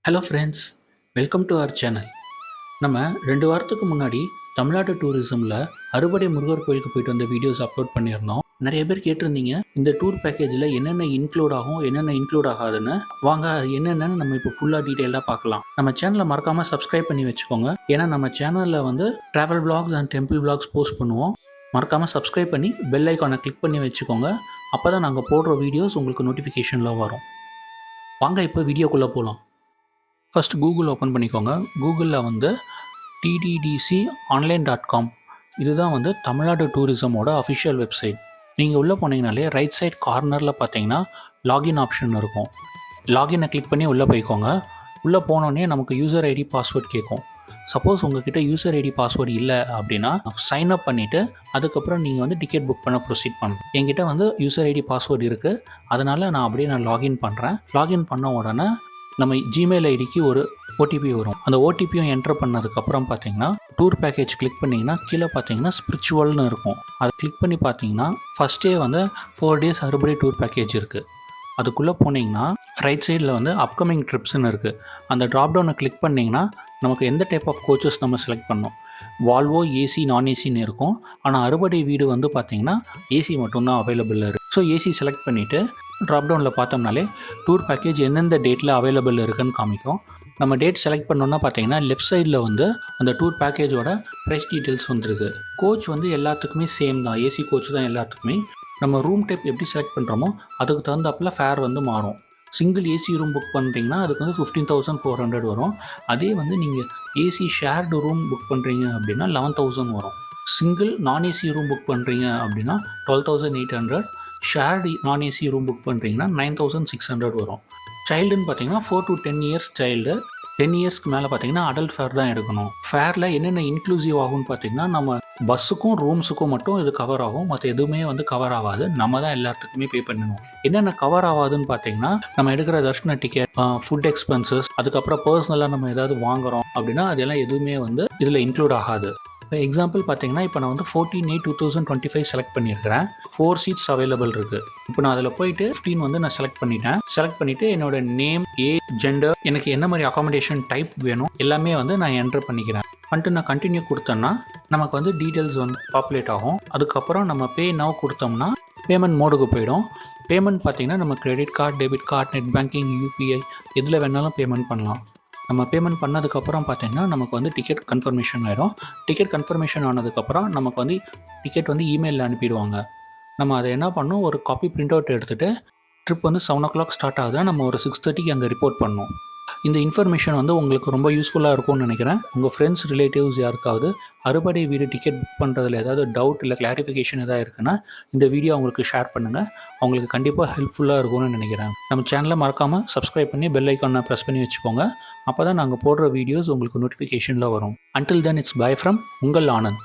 Hello friends, welcome to our channel. நம்ம 2 வாரத்துக்கு முன்னாடி தமிழ்நாடு டூரிசமில் அறுபடை முருகர் கோயிலுக்கு போயிட்டு வந்த வீடியோஸ் அப்லோட் பண்ணியிருந்தோம். நிறைய பேர் கேட்டிருந்தீங்க, இந்த டூர் பேக்கேஜில் என்னென்ன இன்க்ளூட் ஆகும், என்னென்ன இன்க்ளூட் ஆகாதுன்னு. வாங்க அது என்னென்னு நம்ம இப்போ ஃபுல்லாக டீட்டெயிலாக பார்க்கலாம். நம்ம சேனலை மறக்காமல் சப்ஸ்கிரைப் பண்ணி வச்சுக்கோங்க. ஏன்னா நம்ம சேனலில் வந்து travel vlogs and temple vlogs post பண்ணுவோம். மறக்காமல் சப்ஸ்கிரைப் பண்ணி பெல் ஐக்கானை கிளிக் பண்ணி வச்சுக்கோங்க. அப்போ தான் நாங்கள் போடுற வீடியோஸ் உங்களுக்கு நோட்டிஃபிகேஷனில் வரும். வாங்க இப்போ வீடியோக்குள்ளே போகலாம். ஃபஸ்ட் கூகுள் ஓப்பன் பண்ணிக்கோங்க. கூகுளில் வந்து tddconline.com இதுதான் வந்து தமிழ்நாடு டூரிசமோட அஃபிஷியல் வெப்சைட். நீங்கள் உள்ளே போனீங்கனாலே ரைட் சைட் கார்னரில் பார்த்தீங்கன்னா லாகின் ஆப்ஷன் இருக்கும். லாகினை கிளிக் பண்ணி உள்ளே போய்க்கோங்க. உள்ளே போனோடனே நமக்கு யூசர் ஐடி பாஸ்வேர்ட் கேட்கும். சப்போஸ் உங்ககிட்ட யூசர் ஐடி பாஸ்வேர்டு இல்லை அப்படின்னா சைன் அப் பண்ணிவிட்டு அதுக்கப்புறம் நீங்கள் வந்து டிக்கெட் புக் பண்ண ப்ரொசீட் பண்ணணும். என்கிட்ட வந்து யூசர் ஐடி பாஸ்வேர்டு இருக்குது, அதனால் நான் லாகின் பண்ணுறேன். லாகின் பண்ண உடனே நம்ம ஜிமெயில் ஐடிக்கு ஒரு ஓடிபி வரும். அந்த ஓடிபியும் என்டர் பண்ணதுக்கப்புறம் பார்த்தீங்கன்னா டூர் பேக்கேஜ் கிளிக் பண்ணிங்கன்னா கீழே பார்த்தீங்கன்னா ஸ்பிரிச்சுவல்னு இருக்கும். அதை கிளிக் பண்ணி பார்த்தீங்கன்னா ஃபஸ்ட்டே வந்து 4 days அறுபடை டூர் பேக்கேஜ் இருக்குது. அதுக்குள்ளே போனீங்கன்னா ரைட் சைடில் வந்து அப்கமிங் ட்ரிப்ஸ்ன்னு இருக்குது. அந்த ட்ராப்டவுனை கிளிக் பண்ணிங்கன்னா நமக்கு எந்த டைப் ஆஃப் கோச்சஸ் நம்ம செலக்ட் பண்ணோம். வால்வோ, ஏசி, நான் ஏசின்னு இருக்கும். ஆனால் அறுபடை வீடு வந்து பார்த்தீங்கன்னா ஏசி மட்டும்தான் அவைலபிள் இருக்குது. ஸோ ஏசி செலக்ட் பண்ணிவிட்டு ட்ராப்டவுனில் பார்த்தோம்னாலே டூர் பேக்கேஜ் எந்தெந்த டேட்டில் அவைலபிள் இருக்குதுன்னு காமிக்கும். நம்ம டேட் செலக்ட் பண்ணோன்னா பார்த்தீங்கன்னா லெஃப்ட் சைடில் வந்து அந்த டூர் பேக்கேஜோட ப்ரைஸ் டீட்டெயில்ஸ் வந்துருக்கு. கோச் வந்து எல்லாத்துக்குமே சேம் தான், ஏசி கோச் தான் எல்லாத்துக்குமே. நம்ம ரூம் டைப் எப்படி செலக்ட் பண்ணுறோமோ அதுக்கு தகுந்தாப்பில் ஃபேர் வந்து மாறும். சிங்கிள் ஏசி ரூம் புக் பண்ணுறீங்கன்னா அதுக்கு வந்து 15,400 வரும். அதே வந்து நீங்கள் ஏசி ஷேர்டு ரூம் புக் பண்ணுறீங்க அப்படின்னா 11,000 வரும். சிங்கிள் நான் ஏசி ரூம் புக் பண்ணுறீங்க அப்படின்னா 12,800. ஷேர்டு நான் ஏசி ரூம் புக் பண்ணுறீங்கன்னா 9,600 வரும். சைல்டுன்னு பார்த்தீங்கன்னா 4 to 10 years சைல்டு. 10 yearsக்கு மேலே பார்த்தீங்கன்னா அடல்ட் ஃபேர் தான் எடுக்கணும். ஃபேரில் என்னென்ன இன்க்ளூசிவ் ஆகும்னு பார்த்தீங்கன்னா நம்ம பஸ்ஸுக்கும் ரூம்ஸுக்கும் மட்டும் இது கவர் ஆகும். மற்ற எதுவுமே வந்து கவர் ஆகாது. நம்ம தான் எல்லாத்துக்குமே பே பண்ணணும். என்னென்ன கவர் ஆகாதுன்னு பார்த்தீங்கன்னா நம்ம எடுக்கிற தர்ஷன டிக்கெட், ஃபுட் எக்ஸ்பென்சஸ், அதுக்கப்புறம் பர்சனலாக நம்ம ஏதாவது வாங்குகிறோம் அப்படின்னா அதெல்லாம் எதுவுமே வந்து இதில் இன்க்ளூட் ஆகாது. இப்போ எக்ஸாம்பிள் பார்த்தீங்கன்னா இப்போ நான் வந்து 14/8/2025 செலக்ட் பண்ணியிருக்கிறேன். 4 seats அவைலபிள் இருக்குது. இப்போ நான் அதில் போயிட்டு 15 வந்து நான் செலக்ட் பண்ணிவிட்டு என்னோட நேம், ஏஜ், ஜெண்டர், எனக்கு என்ன மாதிரி அகாமடேஷன் டைப் வேணும் எல்லாமே வந்து நான் என்டர் பண்ணிக்கிறேன். வந்துட்டு நான் கண்டினியூ கொடுத்தேன்னா நமக்கு வந்து டீட்டெயில்ஸ் வந்து பாப்புலேட் ஆகும். அதுக்கப்புறம் நம்ம பே நவ் கொடுத்தோம்னா பேமெண்ட் மோடுக்கு போயிடும். பேமெண்ட் பார்த்திங்கன்னா நம்ம credit card, debit card, net banking, UPI எதில் வேணாலும் பேமெண்ட் பண்ணலாம். நம்ம பேமெண்ட் பண்ணதுக்கப்புறம் பார்த்திங்கன்னா நமக்கு வந்து டிக்கெட் கன்ஃபர்மேஷன் ஆகிடும். டிக்கெட் கன்ஃபர்மேஷன் ஆனதுக்கப்புறம் நமக்கு வந்து டிக்கெட் வந்து இமெயிலில் அனுப்பிடுவாங்க. நம்ம அதை என்ன பண்ணணும், ஒரு காப்பி பிரிண்ட் அவுட் எடுத்துகிட்டு ட்ரிப் வந்து 7 o'clock ஸ்டார்ட் ஆகுதுன்னா நம்ம ஒரு 6:30 அங்கே ரிப்போர்ட் பண்ணணும். இந்த இன்ஃபர்மேஷன் வந்து உங்களுக்கு ரொம்ப யூஸ்ஃபுல்லாக இருக்கும்னு நினைக்கிறேன். உங்கள் ஃப்ரெண்ட்ஸ், ரிலேட்டிவ்ஸ் யாருக்காவது அறுபடை வீடு டிக்கெட் புக் பண்ணுறதுல ஏதாவது டவுட் இல்லை கிளாரிஃபிகேஷன் எதாவது இருக்குன்னா இந்த வீடியோ அவங்களுக்கு ஷேர் பண்ணுங்கள். அவங்களுக்கு கண்டிப்பாக ஹெல்ப்ஃபுல்லாக இருக்கும்னு நினைக்கிறேன். நம்ம சேனலை மறக்காமல் சப்ஸ்கிரைப் பண்ணி பெல் ஐக்கானை ப்ரெஸ் பண்ணி வச்சுக்கோங்க. அப்போ தான் நாங்கள் போடுற வீடியோஸ் உங்களுக்கு நோட்டிஃபிகேஷனில் வரும். Until then it's by from உங்கள் ஆனந்த்.